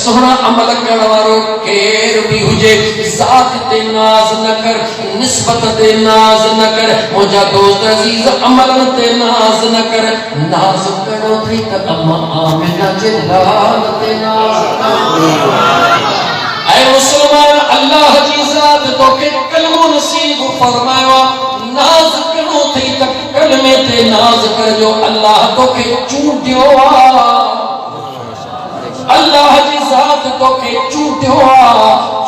सोहना अमल करण वारो केर भी हुजे जात ते नाज न कर निस्बत ते नाज न कर मुझा दोस्त अजीज अमलन ते नाज न कर नाज करो थी त अम्मा आमिना जे लाल ते नाज ऐ मुसलमान अल्लाह जी जात तो के कलमो नसीब फरमायो नाज करो थी त कलमे ते नाज कर जो अल्लाह तो के चूटियो अल्लाह जी जात तो के चूटियो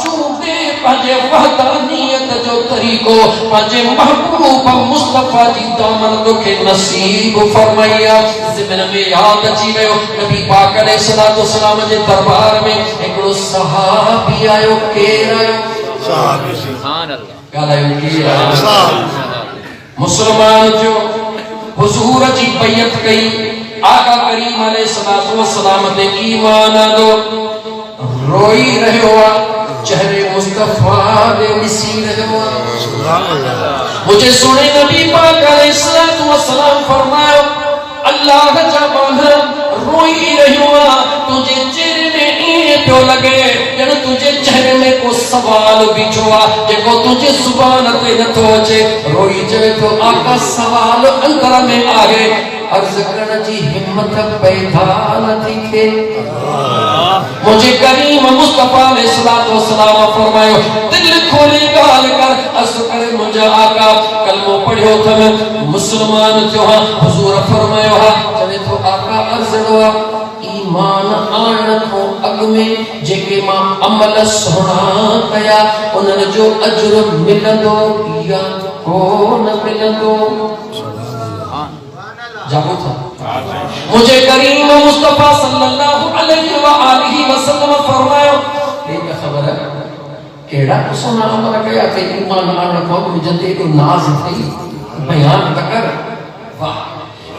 चूटे पंजे वहदानियत जो तरीको पंजे महबूब मुस्तफा जी दामन तो के नसीब फरमाया ज़िमन में याद अची वयो नबी पाक अलैहिस्सलातु वस्सलाम जे दरबार में एकड़ो सहाबी आयो केर आयो सहाबी सुभान अल्लाह गालायो केर आयो मुसलमान जो हुजूर जी बैयत कई आका करीम अलैहिस्सलातु वस्सलाम ते ईमान आंदो रोई रहियो चेहरे मुस्तफा दे दिसी रहियो सुभान अल्लाह मुझे सुने नबी पाक अलैहिस्सलातु वस्सलाम फरमायो अल्लाह जबान रोई रहियो तुझे चेहरे में ए पियो लगे जण तुझे चेहरे में को सवाल बिछोआ जेको तुझे जुबान ते न तो अचे रोई चवे तो आका सवाल अंदर में आए अर्ज करण जी हिम्मत पैदा न थी थे मुझे करीम मुस्तफा अलैहिस्सलातु वस्सलाम फरमायो दिल खोले गाल कर अर्ज करे मुझे आका कलमो पढ़ियो थम मुसलमान जो हुजूर फरमायो चवे तो आका अर्ज हुआ ईमान आन को अग में जेके मां अमल सोना कया उनन जो अजर मिलंदो या को न मिलंदो जागो था मुझे करीम मुस्तफा सल्लल्लाहु अलैहि व आलिहि वसल्लम फरमायो एक खबर है केड़ा सोना अमल कया ते ईमान आन को जते को नाज थी बयान कर वाह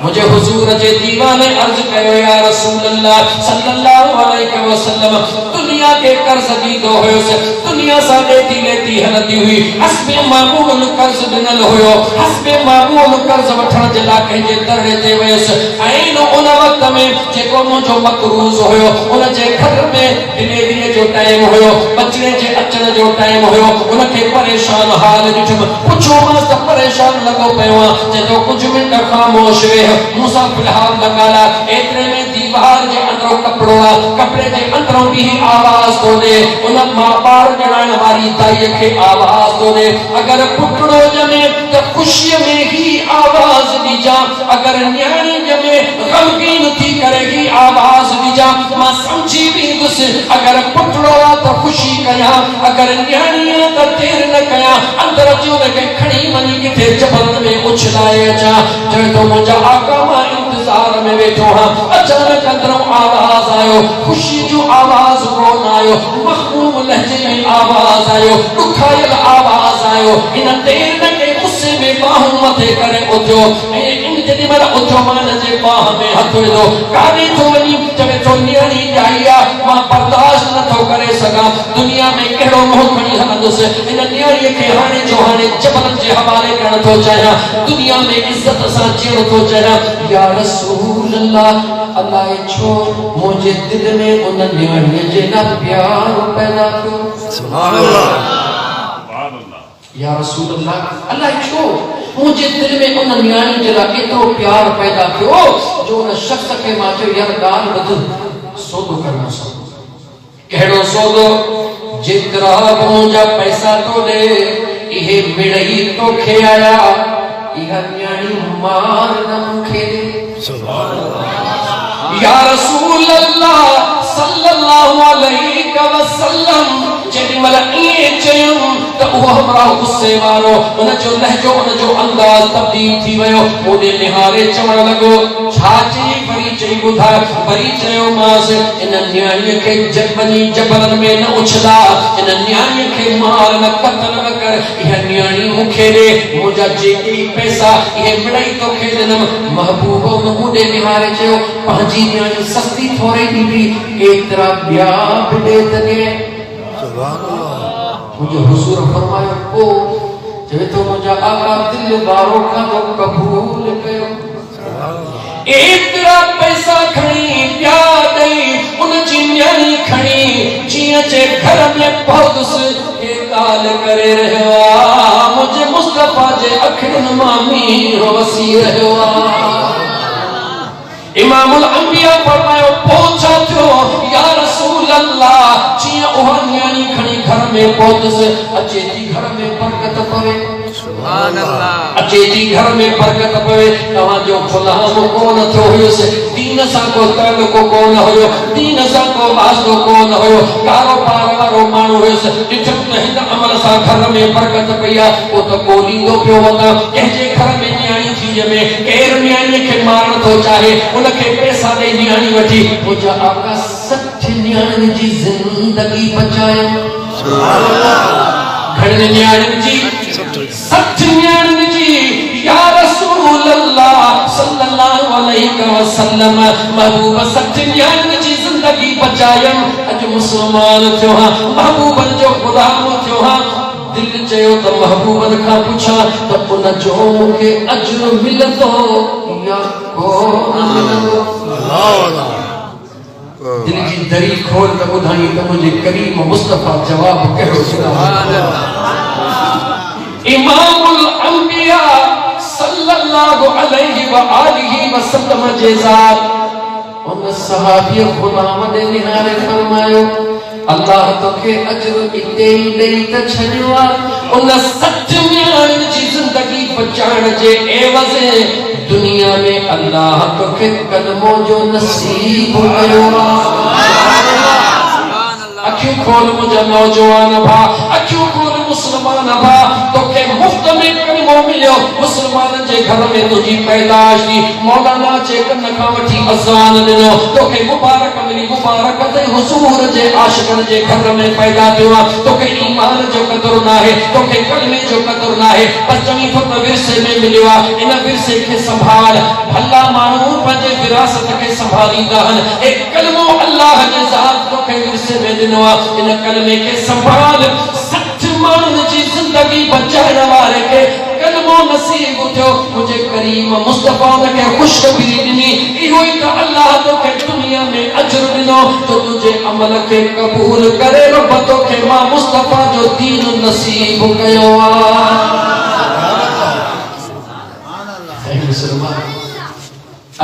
मुझे हुजूर जे दीवाने अर्ज कयो या रसूल अल्लाह सल्लल्लाहु अलैहि वसल्लम दुनिया के कर्ज दी दो होयो से दुनिया सा लेती लेती हलती हुई हस्बे मामूल कर्ज दिनल होयो हस्बे मामूल कर्ज वठण जे ला कहे दरड़े ते वयस ऐन उन वक्त में जेको मुजो मकरूज होयो उन जे घर में डिलीवरी जो टाइम होयो बचने जे अचण जो टाइम होयो उन के परेशान हाल ॾिठम पुछो मां त परेशान लगो पयो जे तो कुछ मिनट खामोश वे मूसा फिलहाल लगाला एतरे में दीवार जे अंदरों कपड़ो कपड़े जे अंदरों भी आवाज तो दे उन मां बार जणाण वारी ताई के आवाज तो दे अगर पुटड़ो जमे तो खुशी में ही आवाज दीजा अगर न्याणी जमे गमगीन थी करेगी आवाज दीजा मां समझी भी गुस अगर पुटड़ो तो खुशी कया अगर न्याणी तो देर न कया अंदर जो के खड़ी मनी के जबल में उछलाए जा जो तो मुझे आका इंतजार में बैठो हां अचानक अंदरों आवाज आयो खुशी जो आवाज कोन आयो महबूब लहजे में आवाज आयो दुखायल आवाज आयो इन देर न के गुस्से में बाहु मथे करे उठो इन जदी मरा उठो मान जे बाह में हथ दो काने तो वनी जब तो नियाणी जाइया मां बर्दाश्त न तो करे सका दुनिया में केड़ो मोह खणी हलंदस इन नियाणी के हाने जो हाने जबल जे हवाले करण तो चाहा दुनिया में इज्जत सा जीण तो चाहा या रसूल अल्लाह अल्लाह छो मुझे दिल में उन नियाणी जे ना प्यार पैदा कयो सुभान अल्लाह सुभान अल्लाह या रसूल अल्लाह अल्लाह छो मुझे दिल में उन नियाणी जे ला केतरो प्यार पैदा कयो जो उन शख्स के मां जो यार गाल बद सौदो करना सो केड़ो सौदो जितरा मुझा पैसा तो दे इहे मिड़ई तो खे आया इहा न्याणी मार न मुखे सुभान अल्लाह या रसूल अल्लाह सल्लल्लाहु अलैहि वसल्लम जेडी मल ए चयम त वो हमरा गुस्से वारो उन जो लहजो उन जो अंदाज तब्दील थी वयो ओदे निहारे चवण लगो छाची परिचय बुधा परिचय मास इन न्याणी के जबनी जबलन में न उछला इन न्याणी के मार न कत्ल न कर यह न्याणी मुखे दे मुजा जेकी पैसा ये मिड़ई तो खेदनम महबूबो मुदे निहारे चयो पांजी न्याणी सस्ती थोरे दी भी केतरा ब्या बदे तने सुभान अल्लाह मुझे हुजूर फरमायो को जब तो मुझा आका दिल बारो का तो कबूल कयो एतरा पैसा खणी ब्या दई उन जी न्याणी खणी जे घर में पहुंच के काल करे रहवा मुझे मुस्तफा जे अखिन मामी वसी रहवा इमामुल अंबिया फरमायो पहुंचा थियो या रसूल अल्लाह जिया ओह न्याणी खणी घर में पहुंच अचे थी घर में बरकत पवे सुभान अल्लाह अचे थी घर में बरकत पवे तवा जो गुलाम कोन थियो हुयस दीन सा को ताल्लुक कोन हुयो दीन सा को वास्तो कोन हुयो कारोबार वारो माण्हू हुयस ॾिठम त हिन अमल सां घर में बरकत पईया ओ त ॻोल्हींदो पियो वञा कंहिंजे घर में न्याणी थी जमे केर न्याणी खे मारण थो चाहे उनखे पैसा ॾेई न्याणी वठी मुंहिंजा आका 60 न्याणी जी ज़िंदगी बचाए सुभान अल्लाह घणे न्याणी जी 60 न्याणी जी या रसूल अल्लाह सल्लल्लाहु अलैहि वसल्लम महबूब 60 न्याणी जी ज़िंदगी बचाए अज मुसलमान थियो हां महबूबन जो गुलाम थियो हां दिल चयो त महबूबन खां पुछा त उन जो मूंखे अजर मिलंदो या कोन मिलंदो अल्लाह अल्लाह दिल की दरी खोल त ॿुधाई त मुंहिंजे करीम मुस्तफा जवाब कहिड़ो सुभान अल्लाह इमामुल अंबिया सल्लल्लाहु अलैहि व आलिहि वसल्लम जे ज़ात उन सहाबी गुलाम ने निहारे फरमायो अल्लाह तोखे अजर इते ही ॾेई त छॾियो आहे उन 60 न्याणियुनि जी ज़िंदगी बचाइण जे एवज़ दुनिया में अल्लाह तोखे कदमों जो नसीब कयो अखियूं खोल मुझे नौजवान भा अखियूं खोल मुसलमान भा तोखे मुफ्त में कलमो मिलियो मुसलमाननि जे घर में तुझी पैदाइश थी मौलाना जे कन खां वठी अज़ान ॾिनो तोखे मुबारक मिली मुबारक ते हुजूर जे आशिक़नि जे घर में पैदा थियो आहे तोखे ईमान जो क़दुरु नाहे तोखे कलमे जो क़दुरु नाहे पर चङी फुट विरसे में मिलियो आहे इन विरसे खे संभाल भला माण्हू पंहिंजे विरासत खे संभालींदा आहिनि ए कलमो अल्लाह जे ज़ात तोखे विरसे में ॾिनो आहे इन कलमे खे संभाल 60 माण्हुनि जी ज़िंदगी बचाइण वारे खे कलमो नसीब थियो मुझे करीम मुस्तफा ने खुशखबरी दी इहो ही तो अल्लाह तोखे दुनिया में अजर दिनो तो तुझे अमल के कबूल करे रब तोखे मां मुस्तफा जो दीन नसीब कयो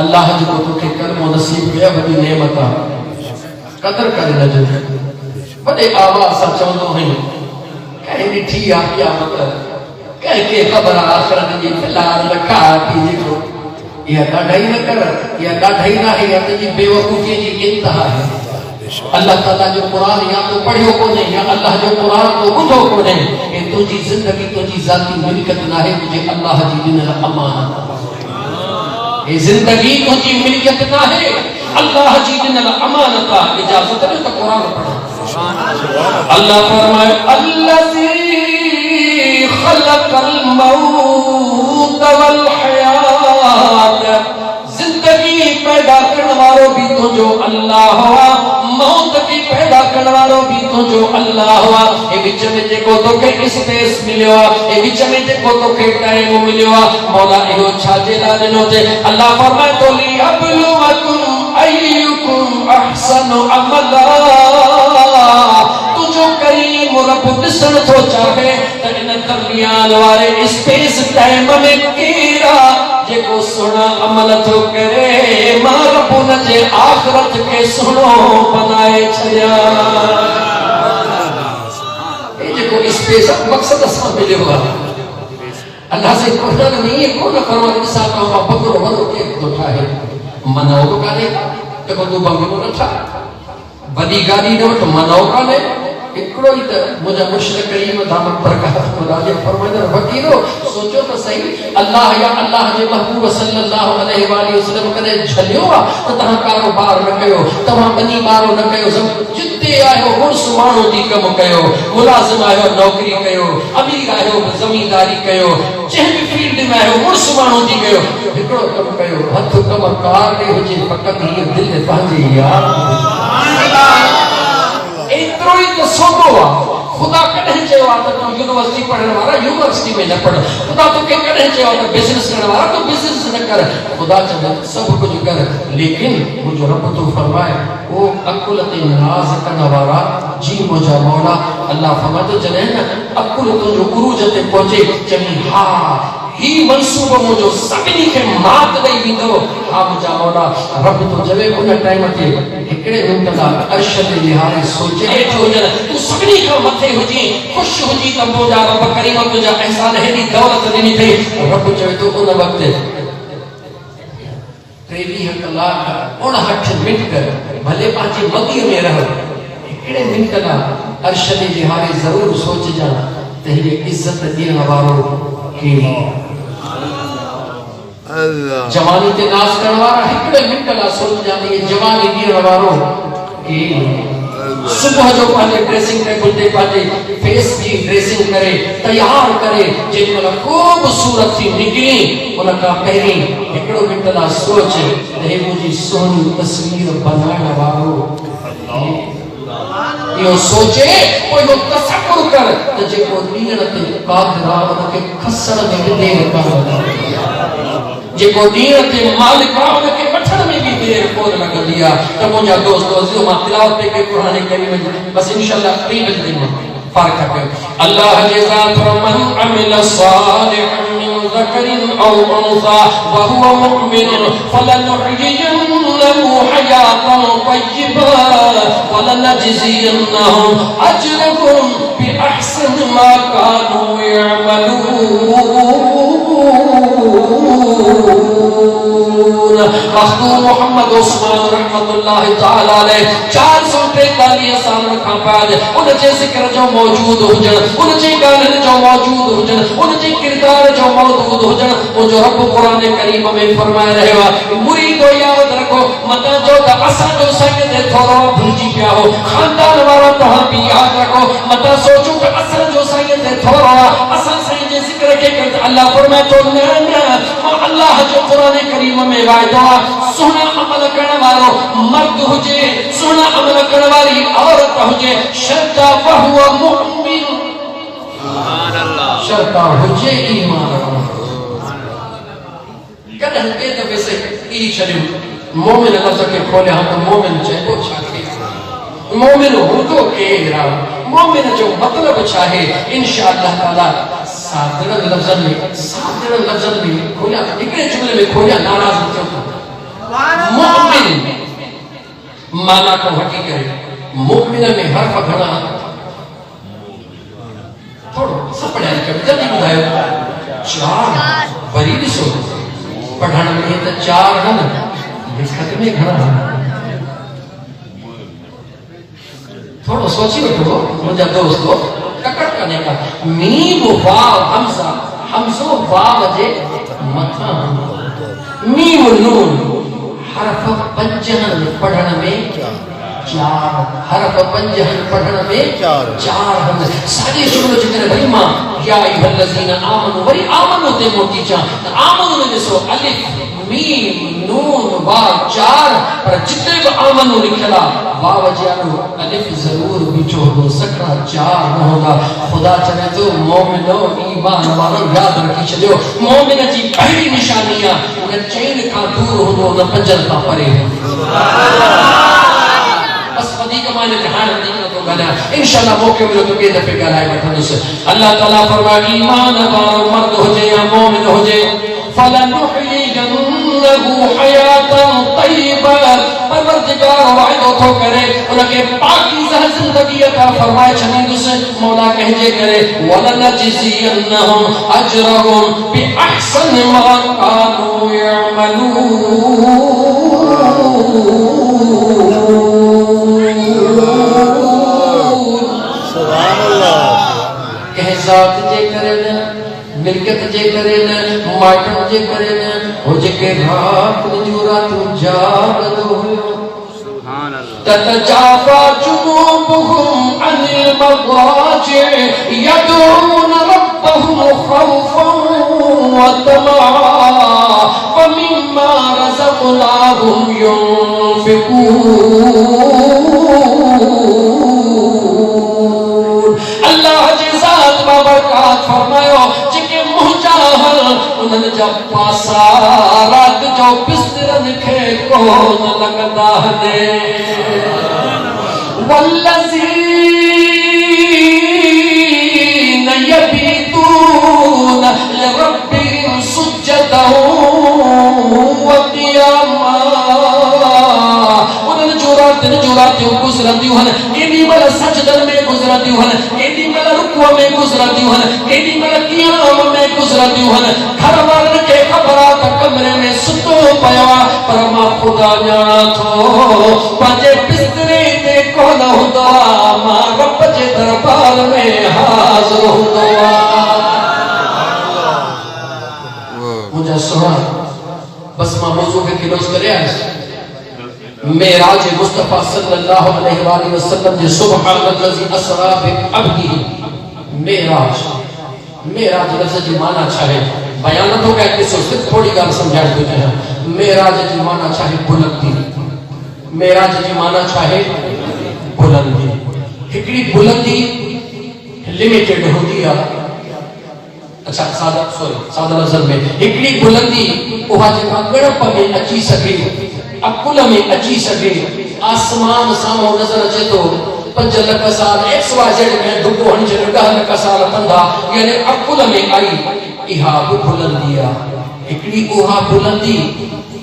अल्लाह जो तोखे कलमो नसीब कया बड़ी नेमत कदर करे न जो बड़े आवाज से चवंदो है कहीं ॾिठी आ क्या मतलब के खबर आखिरत जी फिलहाल खा पी जेको या ॾाढाई न कर या ॾाढाई ना है या तुझी बेवकूफी जी इंतहा है अल्लाह ताला जो कुरान या तो पढ़ियो कोने या अल्लाह जो कुरान तो ॿुधो कोने ए तुझी जिंदगी तुझी जाती मिल्कियत ना है तुझे अल्लाह जी ॾिनल अमानत ए जिंदगी तुझी मिल्कियत ना है अल्लाह जी ॾिनल अमानत इजाजत ने तो कुरान पढ़ो अल्लाह फरमाए अल्लज़ी खलक़ल मौत वल हयात जिंदगी पैदा करने वालो भी तो जो अल्लाह हुआ मौत की पैदा करने वालो भी तो जो अल्लाह हुआ ए विच में जेको तोखे स्पेस मिलियो ए विच में जेको तोखे टाइम मिलियो मौला इहो छा जे ला ॾिनो थे अल्लाह फरमाए तो ली अबलुवकुम अय्युकुम अहसनु अमला तुझो करीम रब ॾिसण थो चाहे त इन दरमियान वारे स्पेस टाइम में केरा जेको सुणा अमल थो करे मां रब उन जे आखिरत खे सुणो बनाए छॾिया ए जेको स्पेस मक़सद सां मिलियो आहे अल्लाह से कुरान में ये कोन फरमाए इंसान का बकरो वरो के तो ठाहे मनो तो काने त को बंगलो न ठा बड़ी गाड़ी न तो मनो काने एकड़ो ही त मुझे मुर्शिद करीम दामन बरकत खुदा जे फरमाइंदड़ फकीरो सोचो तो सही अल्लाह या अल्लाह जे महबूब सल्लल्लाहु अलैहि वसल्लम कदे झलियो त तहां कारोबार न कयो तहां बनी मारो न कयो जिते आयो मुर्स मानो दी कम कयो मुलाजिम आयो नौकरी कयो अमीर आयो जमींदारी कयो जे भी फील्ड में आयो मुर्स मानो दी कयो एकड़ो कम कयो हथ कम कार दे हुजे फकत ये दिल ने पाजे यार सुभान अल्लाह एतिरो ई त सोनो आहे खुदा कॾहिं चयो आहे त तूं यूनिवर्सिटी पढ़ण वारा यूनिवर्सिटी में न पढ़ खुदा तोखे कॾहिं चयो आहे त बिज़नेस करण वारा तूं बिज़नेस न कर खुदा चवंदो सभु कुझु कर लेकिन मुंहिंजो रब तो फरमाए वो अकुल ते नाज़ करण वारा जी मुझा मौला अल्लाह फरमातो जॾहिं न अकुल तुंहिंजो उरूज ते पहुचे चमी हा ही मंसूबो मुझो सभिनी खे मात ॾेई वेंदो हा मुझा मौला रब तो जवे उन टाइम ते हिकिड़े मिंट लाइ अर्श ते निहारे सोचे वेठो हुजनि तूं सभिनी खां मथे हुजी ख़ुशि हुजी त मुंहिंजा रब करीम तुंहिंजा अहसान हेॾी दौलत ॾिनी अथई रब चवे थो उन वक़्तु 23 कलाक 59 मिंट भले पंहिंजी मदीअ में रह हिकिड़े मिंट लाइ अर्श ते निहारे ज़रूर सोचजां त हीअ इज़त ॾियण वारो केरु जवानी ते नाज़ करण वारा हिकिड़े मिंट लाइ सोचजां त हीअ जवानी ॾियण वारो केरु सुबह जो पांजे ड्रेसिंग टेबल ते पांजे फेस जी ड्रेसिंग करे तैयार करे जेमल खूबसूरत थी निकरी उन का पहिरीं हिकिड़ो मिंट लाइ सोच त हे मुंहिंजी सोनी तस्वीर बनाइण वारो इहो सोचे पोइ इहो तसव्वुर कर त जेको ॾींहं ते क़ादिर आहे उनखे खसण में देर कोन जेको ॾींहं ते मालिक आहे उनखे वठण में भी देर कोन लॻंदी आहे त मुंहिंजा दोस्त अज़ीज़ मां तिलावत पे क़ुरान करीम बस इंशाअल्लाह 3 बजे ताईं फारक कयो अल्लाह जे ज़ात मन अमिल सालिहन मिन ज़करिन औ उनसा व हुवा मुमिन फलनुहयियन्नहु हयातन तय्यिबा व लनजज़ियन्नहुम अजरहुम बिअहसनि मा कानू यअमलून मखदूम मोहम्मद उस्मान रहमतुल्लाह तआला अलैह 443 साल खां बाद उन जे ज़िक्र जो मौजूद हुजण उन जे ॻाल्हियुनि जो मौजूद हुजण उन जे किरदार जो मौजूद हुजण मुंहिंजो रब क़ुरान करीम में फरमाए रहियो आहे मुरीदो यादि रखो मता जो त असांजो संग ते थोरो भुलिजी पिया हो खानदान वारो तव्हां बि यादि रखो मता सोचो त असांजो संग ते थोरो आहे असां साईं जे ज़िक्र खे अल्लाह फरमाए थो न मां अल्लाह जो क़ुरान करीम में वाइदो आहे सुहिणा अमल करण वारो मर्द हुजे सुहिणा अमल करण वारी औरत हुजे शर्त वहुव मुमिन सुभान अल्लाह शर्त हुजे ईमान कॾहिं ॿिए दफ़े से ई छॾियो मोमिन लफ़्ज़ खे खोलिया त मोमिन चइबो छा खे मोमिन हूंदो केरु आहे मोमिन जो मतिलबु छा आहे इंशाअल्लाह ताला सादर लफ़्ज़नि में खोलिया हिकिड़े जुमले में खोलिया नाराज़ न थियो मोमिन माना को हटी करे मोमिन में हर्फ घणा थोड़ो सब पढ़ाई कर जल्दी ॿुधायो 4 वरी ॾिसो पढ़ण में त 4 हन लिखत में घणा थोड़ो सोची वठो मुंहिंजा दोस्तो ककड़ करने का मीम वाव हमजा हमजो वाव जे मथा मीम नून हरफ 5 पढ़ण में 4 हरफ 5 पढ़ण में 4 हन साॼे शुरू जिक्र वरी मां या अय्युहल्लज़ीना आमनू वरी आमनू ते मोटी चा आमनू में ॾिसो अलिफ मीम नून वाव 4 पर जिते भी आमनू लिखला वाव जानो अलिफ जरूर बीचो हो सकरा 4 न होगा खुदा चवे तो मोमिनो ईमान वालो याद रखी छॾियो मोमिन जी पहली निशानी आहे उन चैन खां दूर होंदो न पंजन खां परे बस वधीक मां इन हाणे वधीक न थो ॻाल्हायां इंशाअल्लाह मौक़ो मिलियो त ॿिए दफ़े ॻाल्हाए वठंदुसि अल्लाह ताला फरमाए ईमान वारो मर्द हुजे या मोमिन हुजे फलनुहयियन्नहु हयातन तय्यिबा परवरदिगार वाइदो थो करे उनखे पाकीज़ा ज़िंदगी अता फरमाए छॾींदुसि मौला कंहिंजे करे वलनजज़ियन्नहुम अजरहुम बिअहसनि मा कानू यअमलून सुभान अल्लाह कह ज़ात जे करे न मिल्कियत जे करे न माइटन जे करे न हो जेके रात जो रात जागदो हुयो सुभान अल्लाह ततजाफा जुनूबुहुम अनिल मवाजि यदऊन रब्बहुम खौफन व तमआ व मिम्मा रज़क़नाहुम युनफिकून अल्लाह जी ज़ात बाबरकात फरमायो जेके मुहजाहल उन्हनि जा पासा रात जो बिस्तरनि खे कोन लॻंदा आहिनि वल्लज़ी लिरब्बिहिम सुज्जदन व क़ियामा। उन्हनि जो रातियूं गुज़रंदियूं आहिनि, केॾी महिल सजदनि में गुज़रंदियूं आहिनि, केॾी महिल रुकूअ में गुज़रंदियूं आहिनि, केॾी महिल क़ियाम में गुज़रंदियूं आहिनि। घर वारनि खे ख़बर आहे त कमरे में सुतो पियो आहे, पर मां ख़ुदा ॼाणां थो पंहिंजे बिस्तरे ते कोन हूंदो आहे, मां रब जे दरबार में हाज़िर हूंदो आहे। मुंहिंजा सुहिणा, बस मां मौज़ू खे क्लोज़ करे आयुसि। मेराज मुस्तफ़ा सल्लल्लाहु अलैहि वसल्लम जे सुब्हानल्लज़ी असरा बिअब्दिही। मेराज लफ़्ज़ जी माना छा आहे? बयान नथो कयां, ॾिसो सिर्फ़ थोरी ॻाल्हि सम्झाइण थो चाहियां। मेराज जी माना छा आहे? बुलंदी। मेराज जी माना छा आहे? बुलंदी। हिकिड़ी बुलंदी लिमिटेड हूंदी आहे। अच्छा, सादा लफ़्ज़ में हिकिड़ी बुलंदी उहा जेका ॻणप में अची सघे, अकुल में अची सघे, आसमान साम्हूं नज़र अचे थो। 5 लख साल XYZ में दुगो हणिजे 10 लख साल कंदा, यानी अकुल में आई, इहा बि बुलंदी आहे। हिकिड़ी उहा बुलंदी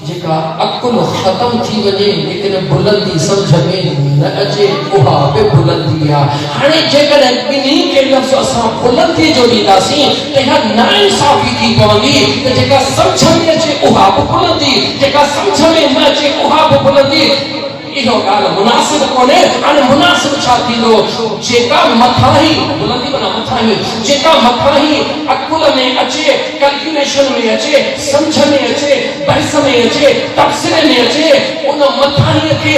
जेका अकुल ख़त्म थी वञे लेकिन बुलंदी सम्झ में न अचे, उहा बि बुलंदी आहे। हाणे जेकॾहिं ॿिन्ही खे लफ़्ज़ असां बुलंदी जो ॾींदासीं त इहा नाइंसाफ़ी थी पवंदी त जेका सम्झ में अचे उहा बि बुलंदी, जेका सम्झ में न अचे उहा बि बुलंदी। इहो ॻाल्हि मुनासिब कोन्हे। हाणे मुनासिब छा थींदो? जेका मथां ई बुलंदी माना मथां ई, जेका मथां ई अकुल में अचे, कैलकुलेशन में अचे, सम्झ में अचे, बहस में अचे, तफ़सीर में अचे, उन मथां ई खे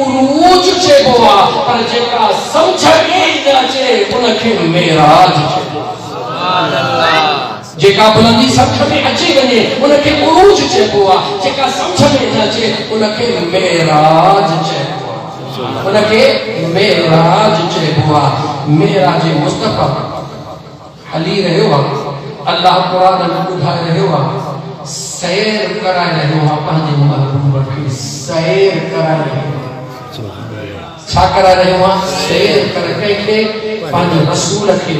उरूज चइबो आहे। पर जेका सम्झ में न अचे उनखे मेराज चइबो आहे। सुभान अल्लाह। जेका बुलंदी सम्झ में अची वञे उनखे उरूज चइबो आहे, जेका सम्झ में न अचे उनखे मेराज चइबो आहे। उनखे मेराज चइबो आहे। मेराज मुस्तफ़ा हली रहियो आहे, अल्लाह क़ुरान में ॿुधाए रहियो आहे, सैर कराए रहियो आहे, पंहिंजे महबूब खे सैर कराए रहियो आहे। छा कराए रहियो आहे? सैर करे कंहिंखे? पंहिंजे रसूल खे।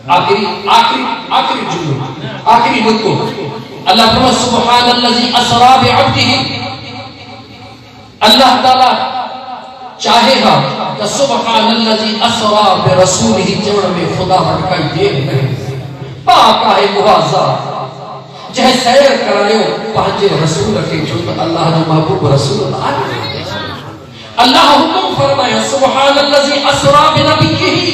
आखिरी जुमलो, आखिरी नुक्तो, अल्लाह फरमाए सुब्हानल्लज़ी असरा बिअब्दिही। अल्लाह ताला चाहे हा त सुब्हानल्लज़ी असरा बिरसूलिही चवण में ख़ुदा वटि काई देर नहीं। पाक आहे उहा ज़ात जंहिं सैर करायो पंहिंजे रसूल खे, छो त अल्लाह जो महबूब रसूल आहे। अल्लाह हुकुम फरमाए सुब्हानल्लज़ी असरा बिनबियही।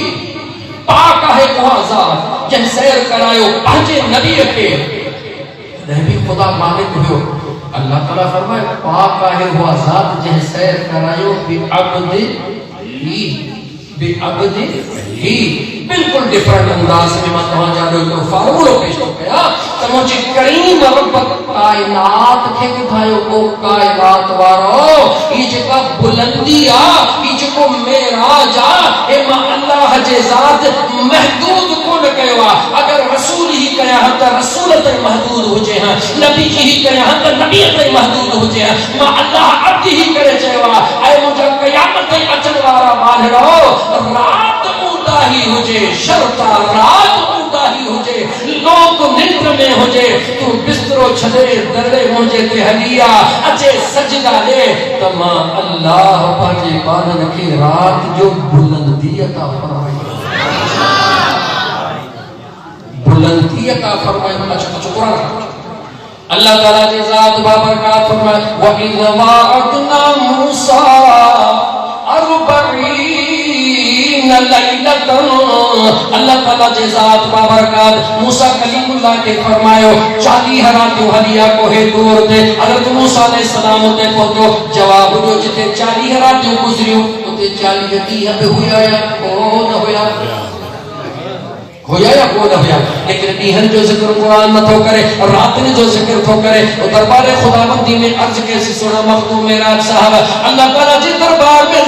पाक आहे उहा ज़ात जंहिं सैर करायो पंहिंजे नबी खे। नबी खुदा मालिक हुयो। अल्लाह ताला फरमाए पाक आहे उहा ज़ात जंहिं सैर करायो बिअब्दिही। बिल्कुल डिफरेंट अंदाज में मां तव्हां जानो तो फार्मूलो पेश थो कयां त मुंहिंजी करीम रब कायनात खे ॿुधायो। ओ कायनात वारो, ही जेका बुलंदी आहे, ही जेको मेराज आहे, हे मां अल्लाह जे ज़ात महदूद कोन कयो आहे। अगर रसूल ही कया हा त रसूल ताईं महदूद हुजे हा, नबी ही कया हा त नबी ताईं महदूद हुजे हा। मां अल्लाह अब्द ही करे चयो आहे। ऐं मुंहिंजा क़यामत ताईं अचण वारा मानड़ो, रात ऊंदाही हुजे, शर्ता रात ऊंदाही हुजे, लोक निंद्र में हुजे, तू बिस्तरो छॾे दरड़े मुंहिंजे ते हली आ, अचे सजदा दे त मां अल्लाह पंहिंजे बाननि खे रात जो बुलंदी अता फरमाई। बुलंदी अता फरमाई। अच्छा कुरान अल्लाह ताला जी ज़ात बाबरकात फरमाए व इज़ वाअदना मूसा 40 लैलतन। अल्लाह ताला जी ज़ात बाबरकात मूसा कलीमुल्लाह के फरमायो 40 रातूं हलिया कोहे दूर ते। हज़रत मूसा अलैहि सलाम ते पहुतो, जवाब ॾियो जिथे 40 रातूं गुज़रियूं उते 40 ॾींहं बि हुया या कोन हुया? होया या कोन होया? लेकिन ॾींहनि जो ज़िक्र कुरान नथो करे, रातिनि जो ज़िक्र थो करे। दरबार खुदाबंदी में अर्ज़ के सुना मखदूम मेराज साहब अल्लाह ताला जे दरबार में